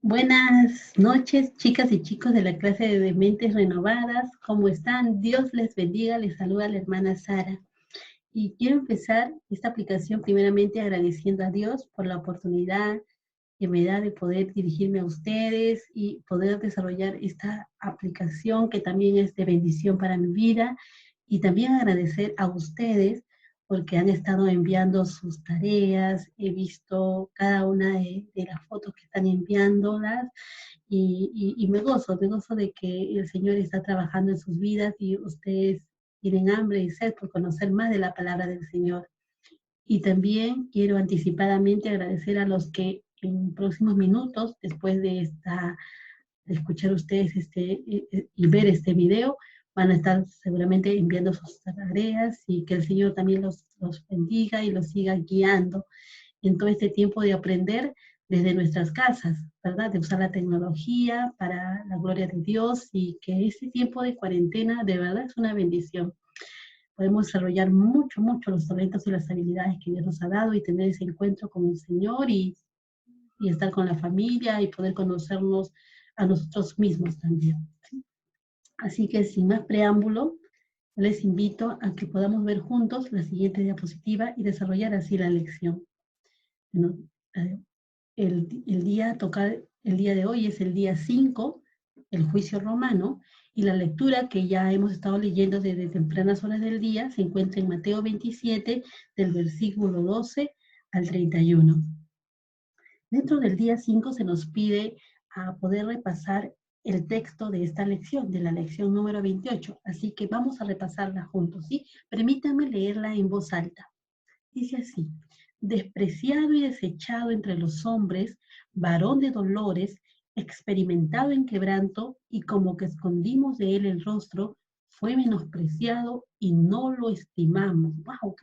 Buenas noches, chicas y chicos de la clase de Mentes Renovadas. ¿Cómo están? Dios les bendiga. Les saluda la hermana Sara. Y quiero empezar esta aplicación primeramente agradeciendo a Dios por la oportunidad que me da de poder dirigirme a ustedes y poder desarrollar esta aplicación que también es de bendición para mi vida. Y también agradecer a ustedes porque han estado enviando sus tareas. He visto cada una de las fotos que están enviándolas y me gozo de que el Señor está trabajando en sus vidas y ustedes tienen hambre y sed por conocer más de la palabra del Señor. Y también quiero anticipadamente agradecer a los que en próximos minutos, después de escuchar ustedes y ver este video, van a estar seguramente enviando sus tareas y que el Señor también los bendiga y los siga guiando en todo este tiempo de aprender desde nuestras casas, ¿verdad? De usar la tecnología para la gloria de Dios y que este tiempo de cuarentena de verdad es una bendición. Podemos desarrollar mucho los talentos y las habilidades que Dios nos ha dado y tener ese encuentro con el Señor y estar con la familia y poder conocernos a nosotros mismos también. ¿Sí? Así que sin más preámbulo, les invito a que podamos ver juntos la siguiente diapositiva y desarrollar así la lección. Bueno, el día de hoy es el día 5, el juicio romano, y la lectura que ya hemos estado leyendo desde tempranas horas del día se encuentra en Mateo 27, del versículo 12 al 31. Dentro del día 5 se nos pide a poder repasar el texto de esta lección, de la lección número 28, así que vamos a repasarla juntos, ¿sí? Permítanme leerla en voz alta. Dice así: despreciado y desechado entre los hombres, varón de dolores, experimentado en quebranto, y como que escondimos de él el rostro, fue menospreciado y no lo estimamos. ¡Wow!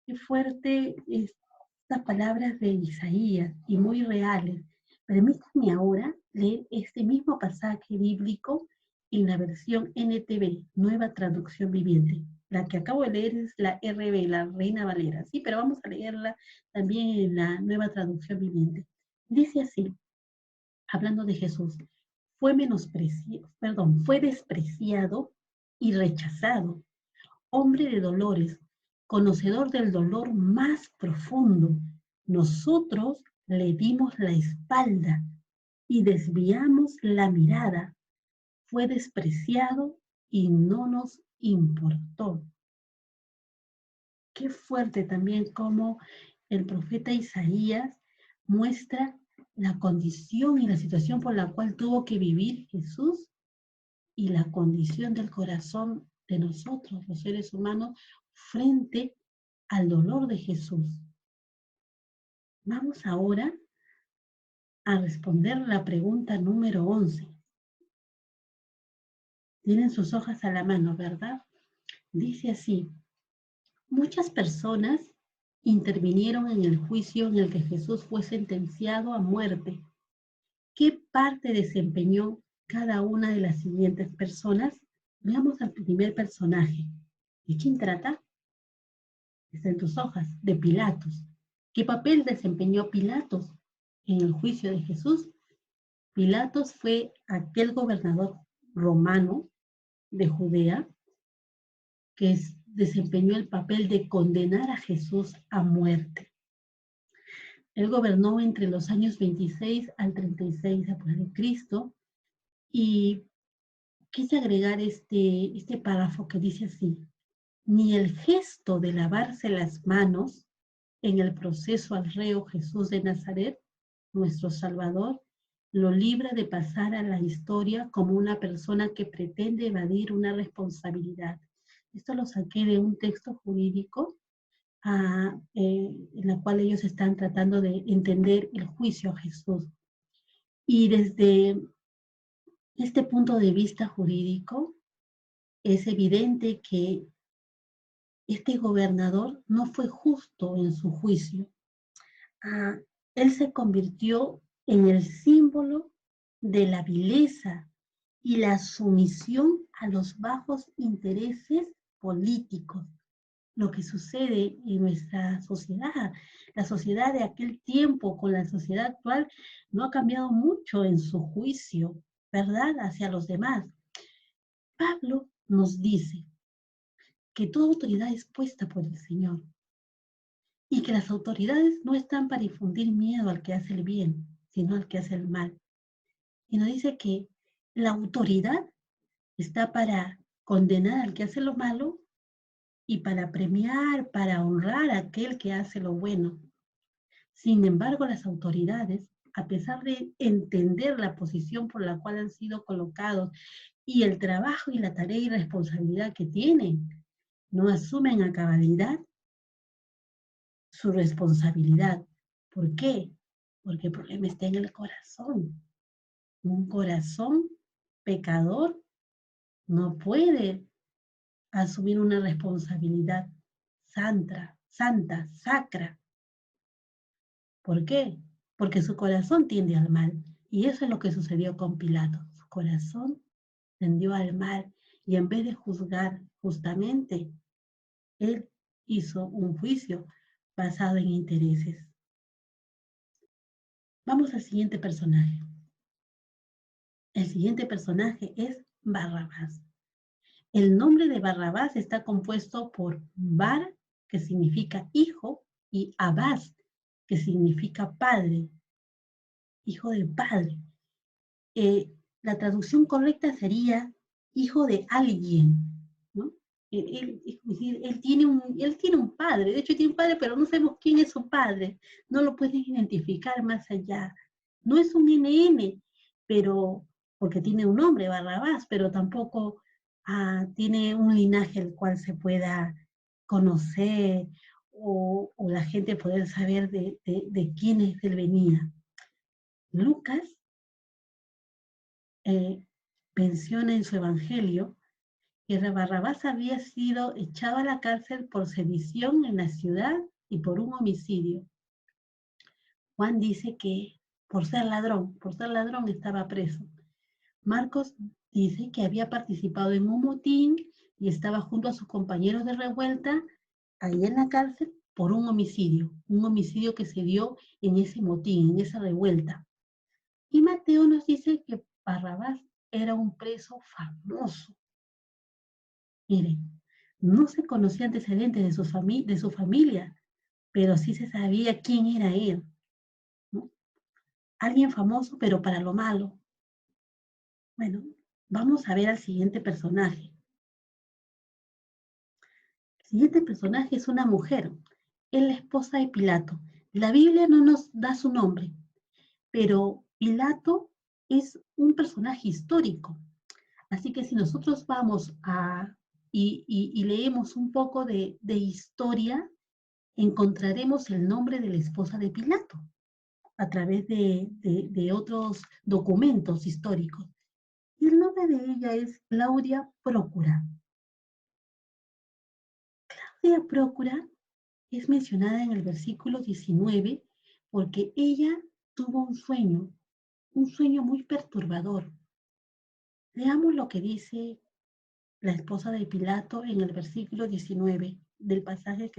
Qué fuerte estas palabras de Isaías y muy reales. Permítanme ahora leer este mismo pasaje bíblico en la versión NTV, Nueva Traducción Viviente. La que acabo de leer es la RV, la Reina Valera, sí, pero vamos a leerla también en la Nueva Traducción Viviente. Dice así, hablando de Jesús: fue despreciado y rechazado, hombre de dolores, conocedor del dolor más profundo. Nosotros le dimos la espalda y desviamos la mirada. Fue despreciado y no nos importó. Qué fuerte también como el profeta Isaías muestra la condición y la situación por la cual tuvo que vivir Jesús y la condición del corazón de nosotros, los seres humanos, frente al dolor de Jesús. Vamos ahora a responder la pregunta número 11. Tienen sus hojas a la mano, ¿verdad? Dice así: muchas personas intervinieron en el juicio en el que Jesús fue sentenciado a muerte. ¿Qué parte desempeñó cada una de las siguientes personas? Veamos al primer personaje. ¿De quién trata? Está en tus hojas, de Pilatos. ¿Qué papel desempeñó Pilatos en el juicio de Jesús? Pilatos fue aquel gobernador romano de Judea que desempeñó el papel de condenar a Jesús a muerte. Él gobernó entre los años 26 al 36 después de Cristo y quise agregar este párrafo que dice así: ni el gesto de lavarse las manos en el proceso al reo Jesús de Nazaret, nuestro Salvador, lo libra de pasar a la historia como una persona que pretende evadir una responsabilidad. Esto lo saqué de un texto jurídico en la cual ellos están tratando de entender el juicio a Jesús. Y desde este punto de vista jurídico, es evidente que este gobernador no fue justo en su juicio. Él se convirtió en el símbolo de la vileza y la sumisión a los bajos intereses políticos. lo que sucede en nuestra sociedad. La sociedad de aquel tiempo con la sociedad actual no ha cambiado mucho en su juicio, ¿verdad?, hacia los demás. Pablo nos dice que toda autoridad es puesta por el Señor y que las autoridades no están para infundir miedo al que hace el bien, sino al que hace el mal. Y nos dice que la autoridad está para condenar al que hace lo malo y para premiar, para honrar a aquel que hace lo bueno. Sin embargo, las autoridades, a pesar de entender la posición por la cual han sido colocados y el trabajo y la tarea y responsabilidad que tienen, no asumen a cabalidad su responsabilidad. ¿Por qué? Porque el problema está en el corazón. Un corazón pecador no puede asumir una responsabilidad santa, sacra. ¿Por qué? Porque su corazón tiende al mal. Y eso es lo que sucedió con Pilato. Su corazón tendió al mal. Y en vez de juzgar justamente, él hizo un juicio basado en intereses. Vamos al siguiente personaje. El siguiente personaje es Barrabás. El nombre de Barrabás está compuesto por Bar, que significa hijo, y Abás, que significa padre, hijo de padre. La traducción correcta sería hijo de alguien, ¿no? Es decir, él tiene un padre, de hecho tiene un padre, pero no sabemos quién es su padre, no lo pueden identificar más allá. No es un NN, pero, porque tiene un nombre, Barrabás, pero tampoco tiene un linaje el cual se pueda conocer o la gente poder saber de quién es él venía. Lucas menciona en su evangelio que Barrabás había sido echado a la cárcel por sedición en la ciudad y por un homicidio. Juan dice que por ser ladrón estaba preso. Marcos dice que había participado en un motín y estaba junto a sus compañeros de revuelta ahí en la cárcel por un homicidio que se dio en ese motín, en esa revuelta. Y Mateo nos dice que Barrabás era un preso famoso. Miren, no se conocía antecedentes de su familia, pero sí se sabía quién era él, ¿no? Alguien famoso, pero para lo malo. Bueno, vamos a ver al siguiente personaje. El siguiente personaje es una mujer, es la esposa de Pilato. La Biblia no nos da su nombre, pero Pilato es un personaje histórico. Así que si nosotros vamos y leemos un poco de historia, encontraremos el nombre de la esposa de Pilato a través de otros documentos históricos. Y el nombre de ella es Claudia Prócura. Claudia Prócura es mencionada en el versículo 19 porque ella tuvo un sueño muy perturbador. Leamos lo que dice la esposa de Pilato en el versículo 19 del pasaje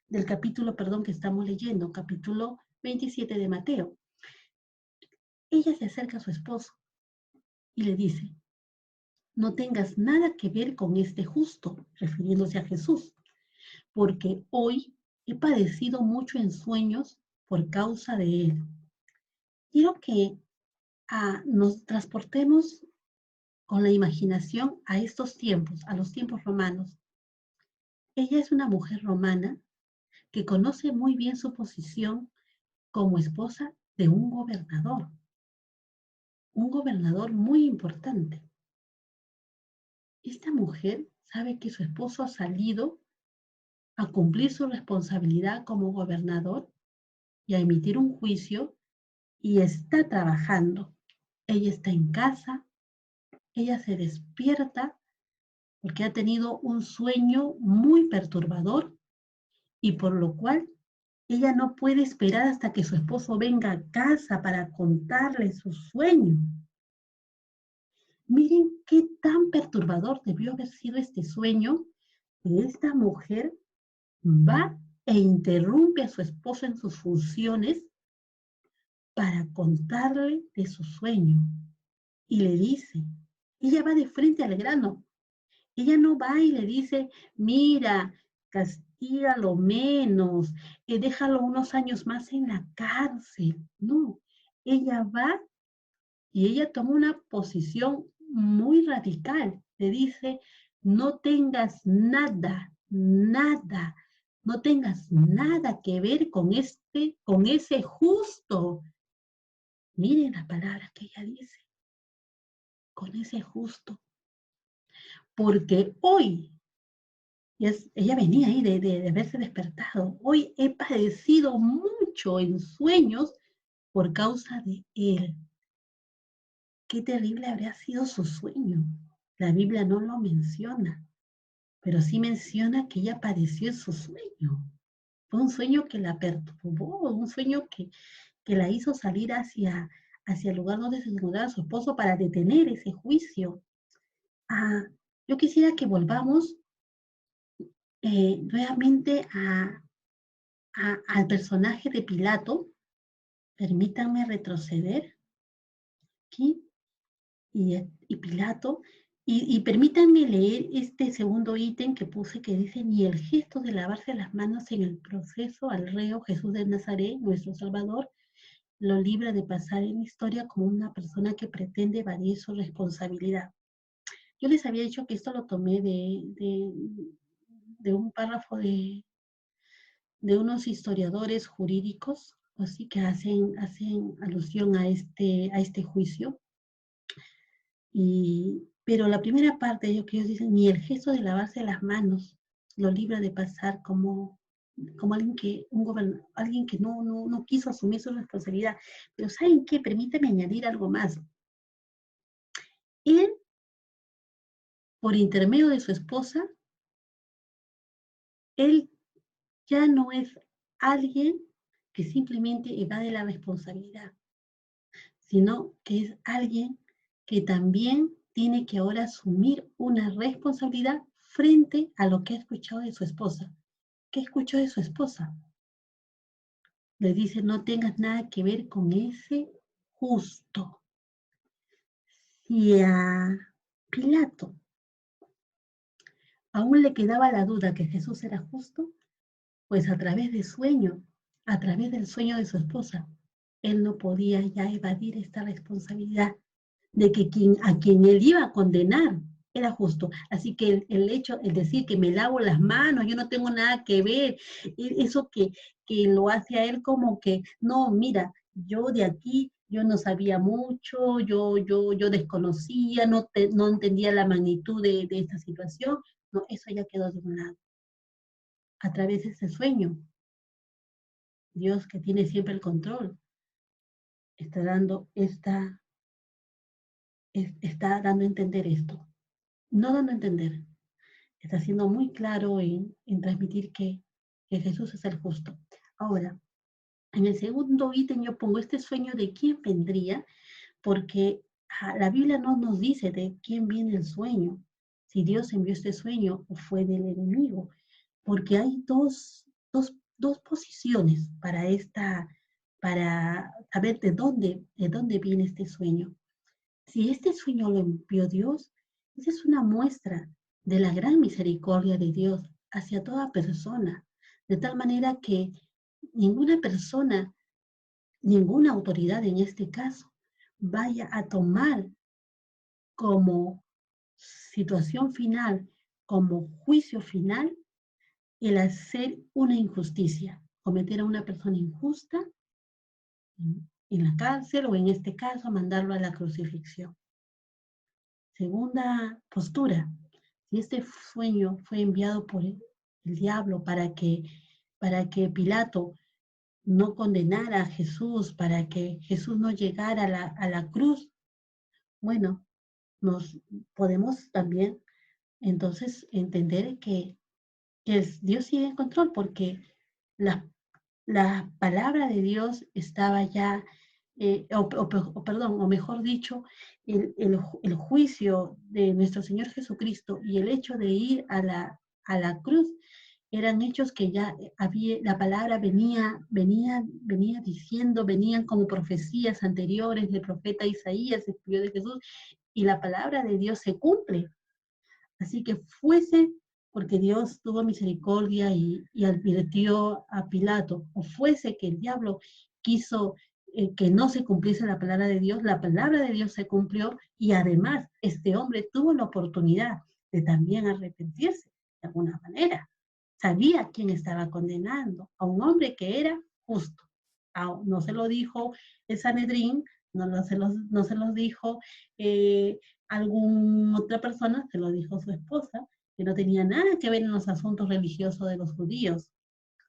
del capítulo, que estamos leyendo, capítulo 27 de Mateo. Ella se acerca a su esposo y le dice: no tengas nada que ver con este justo, refiriéndose a Jesús, porque hoy he padecido mucho en sueños por causa de él. Quiero que nos transportemos con la imaginación a estos tiempos, a los tiempos romanos. Ella es una mujer romana que conoce muy bien su posición como esposa de un gobernador muy importante. Esta mujer sabe que su esposo ha salido a cumplir su responsabilidad como gobernador y a emitir un juicio y está trabajando. Ella está en casa, ella se despierta porque ha tenido un sueño muy perturbador y por lo cual ella no puede esperar hasta que su esposo venga a casa para contarle su sueño. Miren qué tan perturbador debió haber sido este sueño de esta mujer va e interrumpe a su esposo en sus funciones para contarle de su sueño. Y le dice, ella va de frente al grano. Ella no va y le dice, mira, castígalo menos, déjalo unos años más en la cárcel. No, ella va y ella toma una posición muy radical. Le dice, no tengas nada, nada, no tengas nada que ver con ese justo. Miren las palabras que ella dice, con ese justo. Porque hoy, ella venía ahí de haberse despertado, hoy he padecido mucho en sueños por causa de él. Qué terrible habría sido su sueño. La Biblia no lo menciona, pero sí menciona que ella padeció en su sueño. Fue un sueño que la perturbó, un sueño que la hizo salir hacia el lugar donde se encontraba su esposo para detener ese juicio. Yo quisiera que volvamos nuevamente al personaje de Pilato. Permítanme retroceder aquí. Y Pilato, y permítanme leer este segundo ítem que puse que dice, ni el gesto de lavarse las manos en el proceso al reo Jesús de Nazaret, nuestro Salvador, lo libra de pasar en la historia como una persona que pretende evadir su responsabilidad. Yo les había dicho que esto lo tomé de un párrafo de unos historiadores jurídicos, así que hacen alusión a este juicio. Pero la primera parte, que ellos dicen, ni el gesto de lavarse las manos lo libra de pasar como alguien que no quiso asumir su responsabilidad. Pero ¿saben qué? Permítame añadir algo más. Él, por intermedio de su esposa, él ya no es alguien que simplemente evade la responsabilidad, sino que es alguien que también tiene que ahora asumir una responsabilidad frente a lo que ha escuchado de su esposa. ¿Qué escuchó de su esposa? Le dice, no tengas nada que ver con ese justo. Y a Pilato aún le quedaba la duda que Jesús era justo, pues a través del sueño de su esposa, él no podía ya evadir esta responsabilidad de que a quien él iba a condenar era justo. Así que el decir que me lavo las manos, yo no tengo nada que ver, eso que lo hace a él como que, no, mira, yo de aquí, yo no sabía mucho, yo desconocía, no entendía la magnitud de esta situación, no, eso ya quedó de un lado. A través de ese sueño, Dios, que tiene siempre el control, está dando a entender esto. No dando a entender, está siendo muy claro en transmitir que Jesús es el justo. Ahora, en el segundo ítem yo pongo este sueño de quién vendría, porque la Biblia no nos dice de quién viene el sueño, si Dios envió este sueño o fue del enemigo, porque hay dos posiciones para saber de dónde viene este sueño. Si este sueño lo envió Dios, esa es una muestra de la gran misericordia de Dios hacia toda persona, de tal manera que ninguna persona, ninguna autoridad en este caso, vaya a tomar como situación final, como juicio final, el hacer una injusticia, cometer a una persona injusta en la cárcel o en este caso mandarlo a la crucifixión. Segunda postura, si este sueño fue enviado por el diablo para que Pilato no condenara a Jesús, para que Jesús no llegara a la cruz, bueno, nos podemos también entonces entender que Dios sigue en control porque la palabra de Dios estaba ya, o mejor dicho, el juicio de nuestro Señor Jesucristo y el hecho de ir a la cruz eran hechos que ya había, la palabra venía diciendo, venían como profecías anteriores del profeta Isaías, escribió de Jesús, y la palabra de Dios se cumple. Así que fuese porque Dios tuvo misericordia y advirtió a Pilato, o fuese que el diablo quiso que no se cumpliese la palabra de Dios se cumplió, y además este hombre tuvo la oportunidad de también arrepentirse de alguna manera. Sabía quién estaba condenando, a un hombre que era justo. No se lo dijo el Sanedrín, no se los dijo eh, alguna otra persona, se lo dijo su esposa, que no tenía nada que ver en los asuntos religiosos de los judíos.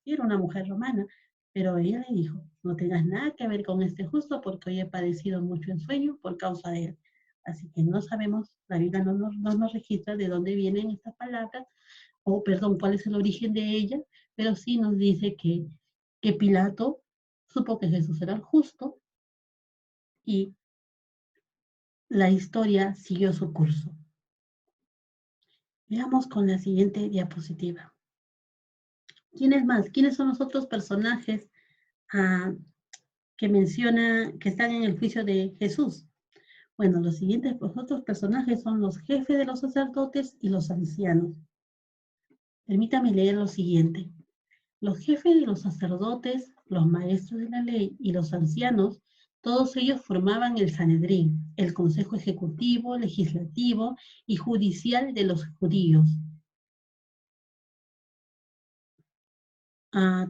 Era una mujer romana, pero ella le dijo, no tengas nada que ver con este justo porque hoy he padecido mucho en sueño por causa de él. Así que no sabemos, la Biblia no nos registra de dónde vienen estas palabras, o perdón, cuál es el origen de ella, pero sí nos dice que Pilato supo que Jesús era el justo y la historia siguió su curso. Veamos con la siguiente diapositiva. ¿Quiénes más? ¿Quiénes son los otros personajes que menciona, que están en el juicio de Jesús? Bueno, los otros personajes son los jefes de los sacerdotes y los ancianos. Permítame leer lo siguiente. Los jefes de los sacerdotes, los maestros de la ley y los ancianos, todos ellos formaban el Sanedrín, el consejo ejecutivo, legislativo y judicial de los judíos.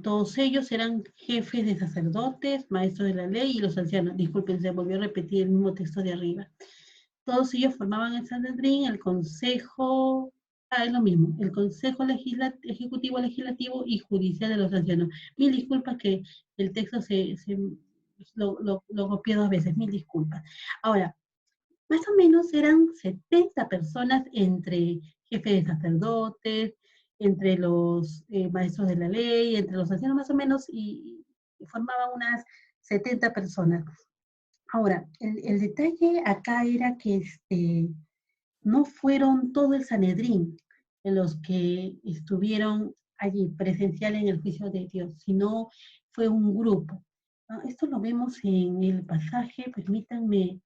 Todos ellos eran jefes de sacerdotes, maestros de la ley y los ancianos. Disculpen, se volvió a repetir el mismo texto de arriba. Todos ellos formaban el Sanedrín, el consejo, es lo mismo, el consejo ejecutivo, legislativo y judicial de los ancianos. Mil disculpas que el texto lo copié 2 veces, mil disculpas. Ahora, más o menos eran 70 personas entre jefes de sacerdotes, entre los maestros de la ley, entre los ancianos más o menos, y formaban unas 70 personas. Ahora, el detalle acá era que no fueron todo el Sanedrín de los que estuvieron allí presencial en el juicio de Dios, sino fue un grupo. Esto lo vemos en el pasaje, permítanme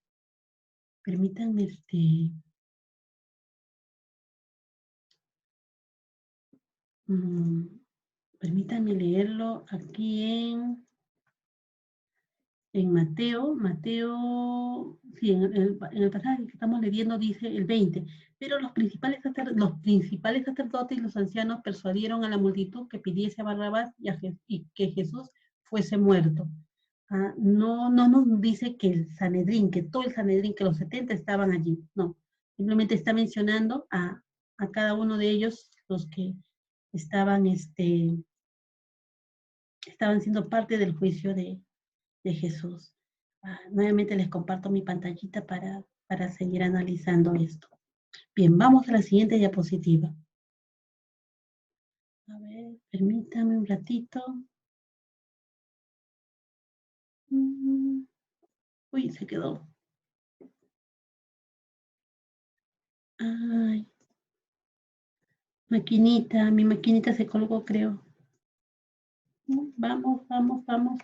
mm, permítanme leerlo aquí en Mateo, sí, en el pasaje que estamos leyendo dice el 20, pero los principales sacerdotes y los ancianos persuadieron a la multitud que pidiese a Barrabás y que Jesús fuese muerto. No nos dice que el Sanedrín, que todo el Sanedrín, que los 70 estaban allí, no. Simplemente está mencionando a cada uno de ellos, los que estaban, estaban siendo parte del juicio de Jesús. Nuevamente les comparto mi pantallita para seguir analizando esto. Bien, vamos a la siguiente diapositiva. A ver, permítame un ratito. Uy, se quedó. Ay, mi maquinita se colgó, creo. Vamos, vamos, vamos.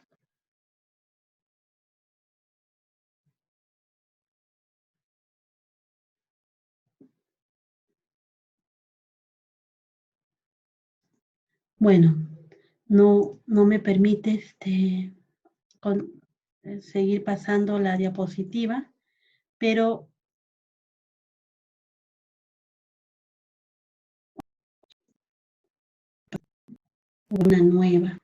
Bueno, no me permite seguir pasando la diapositiva, pero una nueva.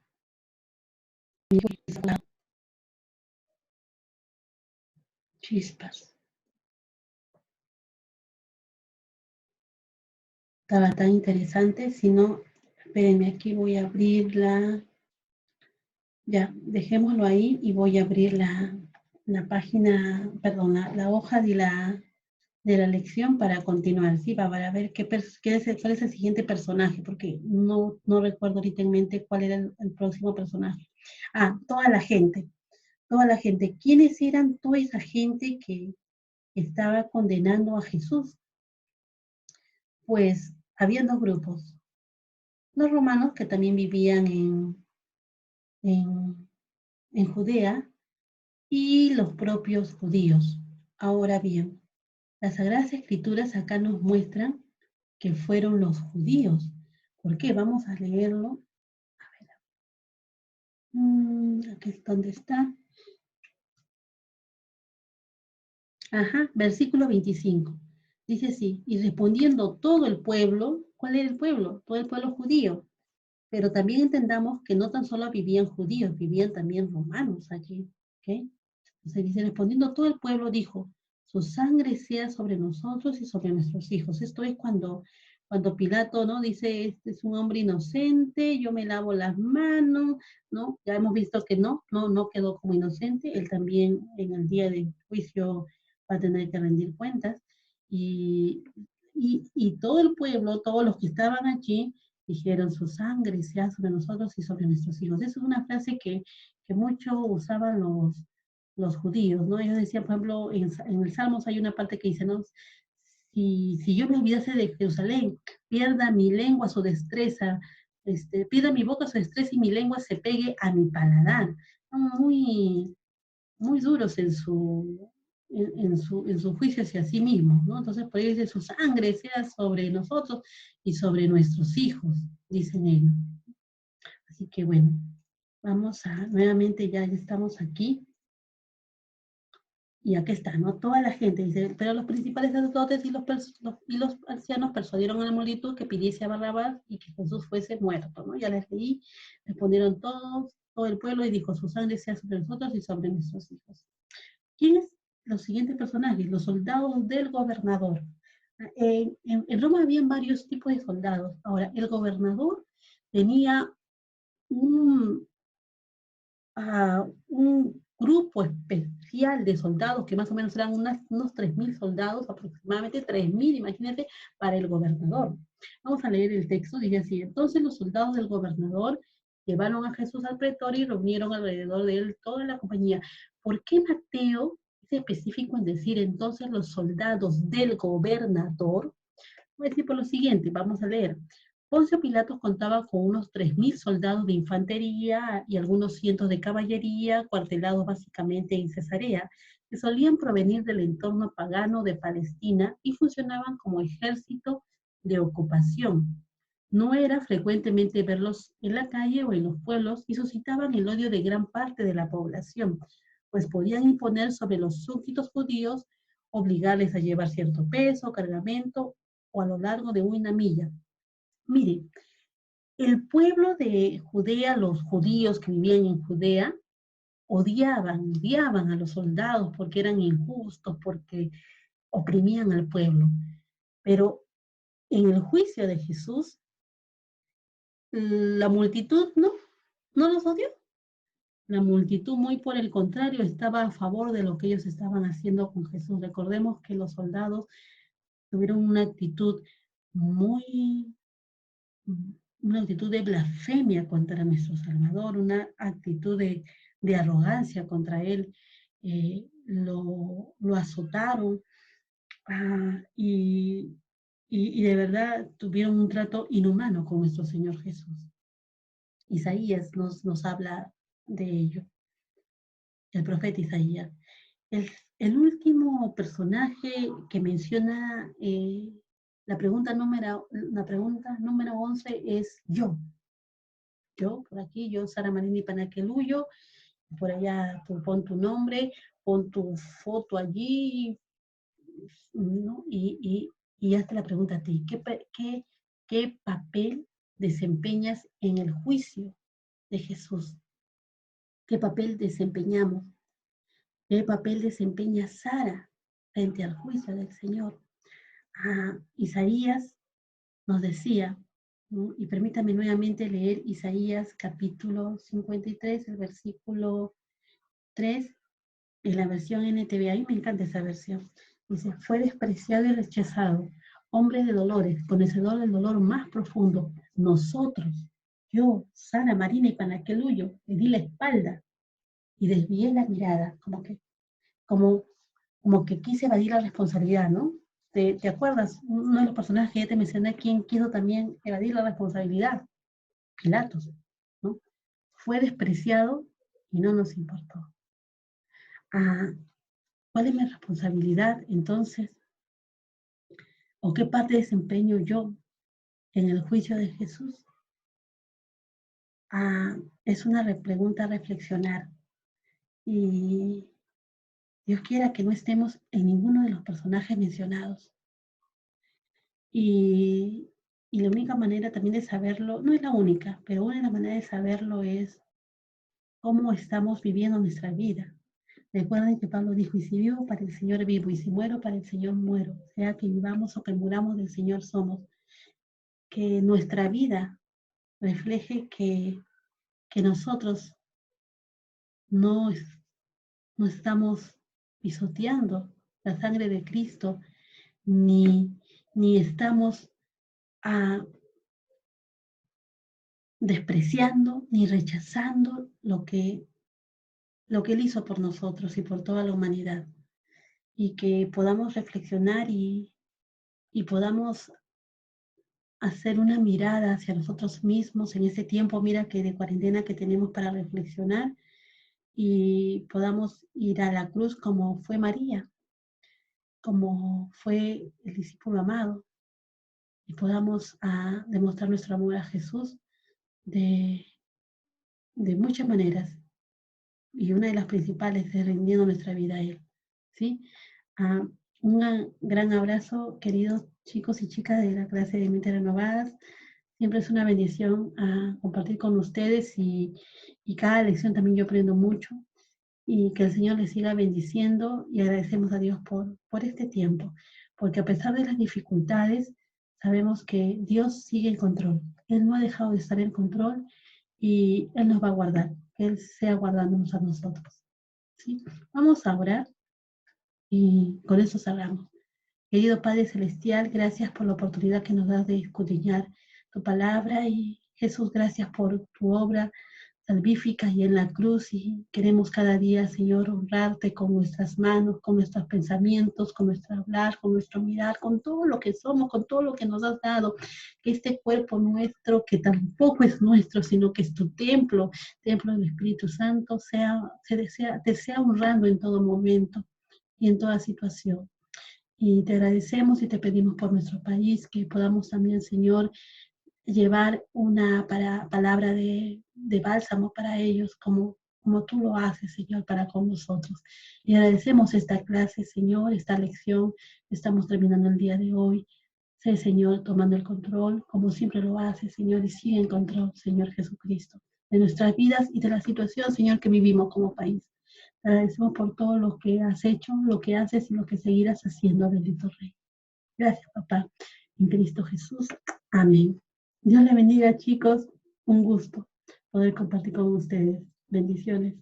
Chispas. Estaba tan interesante, si no, espérenme, aquí voy a abrirla. Ya, dejémoslo ahí y voy a abrir la página, perdón, la hoja de la lección para continuar, ¿sí? Para ver cuál es el siguiente personaje, porque no recuerdo ahorita en mente cuál era el próximo personaje. Toda la gente, toda la gente. ¿Quiénes eran toda esa gente que estaba condenando a Jesús? Pues había 2 grupos. los romanos que también vivían en, en Judea y los propios judíos. Ahora bien, las Sagradas Escrituras acá nos muestran que fueron los judíos. ¿Por qué? Vamos a leerlo. Aquí es donde está. Ajá, versículo 25. Dice así, y respondiendo todo el pueblo, ¿cuál era el pueblo? Todo el pueblo judío. Pero también entendamos que no tan solo vivían judíos, vivían también romanos allí. ¿Ok? Entonces dice, respondiendo todo el pueblo dijo, su sangre sea sobre nosotros y sobre nuestros hijos. Esto es cuando Pilato, ¿no? Dice, este es un hombre inocente, yo me lavo las manos, ¿no? Ya hemos visto que no quedó como inocente, él también en el día del juicio va a tener que rendir cuentas. Y, y todo el pueblo, todos los que estaban allí, dijeron, su sangre sea sobre nosotros y sobre nuestros hijos. Esa es una frase que mucho usaban los judíos, ¿no? Ellos decían, por ejemplo, en el Salmos hay una parte que dice, ¿no? Si yo me olvidase de Jerusalén, pierda mi lengua su destreza, pierda mi boca su destreza y mi lengua se pegue a mi paladar. Muy, muy duros en su juicio hacia sí mismos, ¿no? Entonces, por ello dice, su sangre sea sobre nosotros y sobre nuestros hijos, dicen ellos. Así que bueno, vamos a, nuevamente ya estamos aquí. Y aquí está, ¿no? Toda la gente dice, pero los principales sacerdotes y los ancianos persuadieron a la multitud que pidiese a Barrabás y que Jesús fuese muerto, ¿no? Ya les leí, respondieron todos, todo el pueblo y dijo, su sangre sea sobre nosotros y sobre nuestros hijos. ¿Quiénes los siguientes personajes? Los soldados del gobernador. En Roma habían varios tipos de soldados. Ahora, el gobernador tenía un, un grupo especial de soldados, que más o menos eran unos 3.000 soldados, aproximadamente 3.000, imagínate, para el gobernador. Vamos a leer el texto, dice así, entonces los soldados del gobernador llevaron a Jesús al pretorio y reunieron alrededor de él toda la compañía. ¿Por qué Mateo es específico en decir entonces los soldados del gobernador? Voy a decir por lo siguiente, vamos a leer. Poncio Pilatos contaba con unos 3.000 soldados de infantería y algunos cientos de caballería, cuartelados básicamente en Cesarea, que solían provenir del entorno pagano de Palestina y funcionaban como ejército de ocupación. No era frecuentemente verlos en la calle o en los pueblos y suscitaban el odio de gran parte de la población, pues podían imponer sobre los súbditos judíos, obligarles a llevar cierto peso, cargamento o a lo largo de una milla. Mire, el pueblo de Judea, los judíos que vivían en Judea, odiaban a los soldados porque eran injustos, porque oprimían al pueblo. Pero en el juicio de Jesús, la multitud no los odió. La multitud, muy por el contrario, estaba a favor de lo que ellos estaban haciendo con Jesús. Recordemos que los soldados tuvieron muy una actitud de blasfemia contra nuestro Salvador, una actitud de arrogancia contra Él. Lo azotaron y de verdad tuvieron un trato inhumano con nuestro Señor Jesús. Isaías nos habla de ello, el profeta Isaías. El último personaje que menciona la pregunta número 11 es yo. Yo, por aquí, yo, Sara Marini Panaqueluyo, por allá tú pon tu nombre, pon tu foto allí, ¿no? Y hazte la pregunta a ti, ¿qué papel desempeñas en el juicio de Jesús? ¿Qué papel desempeñamos? ¿Qué papel desempeña Sara frente al juicio del Señor? Isaías nos decía, ¿no? Y permítame nuevamente leer Isaías capítulo 53, el versículo 3, en la versión NTV. A mí me encanta esa versión. Dice, fue despreciado y rechazado, hombre de dolores, conocedor del dolor más profundo. Nosotros, yo, Sara, Marina y Panaqueluyo, le di la espalda y desvié la mirada, como, como que quise evadir la responsabilidad, ¿no? ¿Te acuerdas? Uno de los personajes que ya te mencioné, quien quiso también evadir la responsabilidad. Pilatos, ¿no? Fue despreciado y no nos importó. ¿Cuál es mi responsabilidad entonces? ¿O qué parte desempeño yo en el juicio de Jesús? Es una pregunta a reflexionar. Y Dios quiera que no estemos en ninguno de los personajes mencionados. Y, y la única manera también de saberlo, no es la única, pero una de las maneras de saberlo es cómo estamos viviendo nuestra vida. Recuerden que Pablo dijo, y si vivo para el Señor vivo, y si muero para el Señor muero. Sea que vivamos o que muramos, del Señor somos. Que nuestra vida refleje que nosotros no, no estamos pisoteando la sangre de Cristo, ni estamos despreciando, ni rechazando lo que Él hizo por nosotros y por toda la humanidad. Y que podamos reflexionar y podamos hacer una mirada hacia nosotros mismos en ese tiempo, mira que de cuarentena que tenemos para reflexionar, y podamos ir a la cruz como fue María, como fue el discípulo amado, y podamos demostrar nuestro amor a Jesús de, de muchas maneras, y una de las principales es rindiendo nuestra vida a Él, ¿sí? Un gran abrazo, queridos chicos y chicas de la clase de Mentes Renovadas. Siempre es una bendición compartir con ustedes y cada lección también yo aprendo mucho, y que el Señor les siga bendiciendo, y agradecemos a Dios por este tiempo, porque a pesar de las dificultades, sabemos que Dios sigue en control. Él no ha dejado de estar en control y Él nos va a guardar, que Él sea guardándonos a nosotros, ¿sí? Vamos a orar y con eso cerramos. Querido Padre Celestial, gracias por la oportunidad que nos das de escudriñar tu palabra, y Jesús, gracias por tu obra salvífica y en la cruz, y queremos cada día, Señor, honrarte con nuestras manos, con nuestros pensamientos, con nuestro hablar, con nuestro mirar, con todo lo que somos, con todo lo que nos has dado, que este cuerpo nuestro, que tampoco es nuestro, sino que es tu templo, templo del Espíritu Santo, te sea honrando en todo momento y en toda situación. Y te agradecemos y te pedimos por nuestro país, que podamos también, Señor, llevar una palabra de bálsamo para ellos, como tú lo haces, Señor, para con nosotros. Y agradecemos esta clase, Señor, esta lección. Estamos terminando el día de hoy. Sé, Señor, tomando el control, como siempre lo haces, Señor, y sigue en control, Señor Jesucristo, de nuestras vidas y de la situación, Señor, que vivimos como país. Te agradecemos por todo lo que has hecho, lo que haces y lo que seguirás haciendo, bendito Rey. Gracias, papá. En Cristo Jesús. Amén. Dios le bendiga, chicos. Un gusto poder compartir con ustedes. Bendiciones.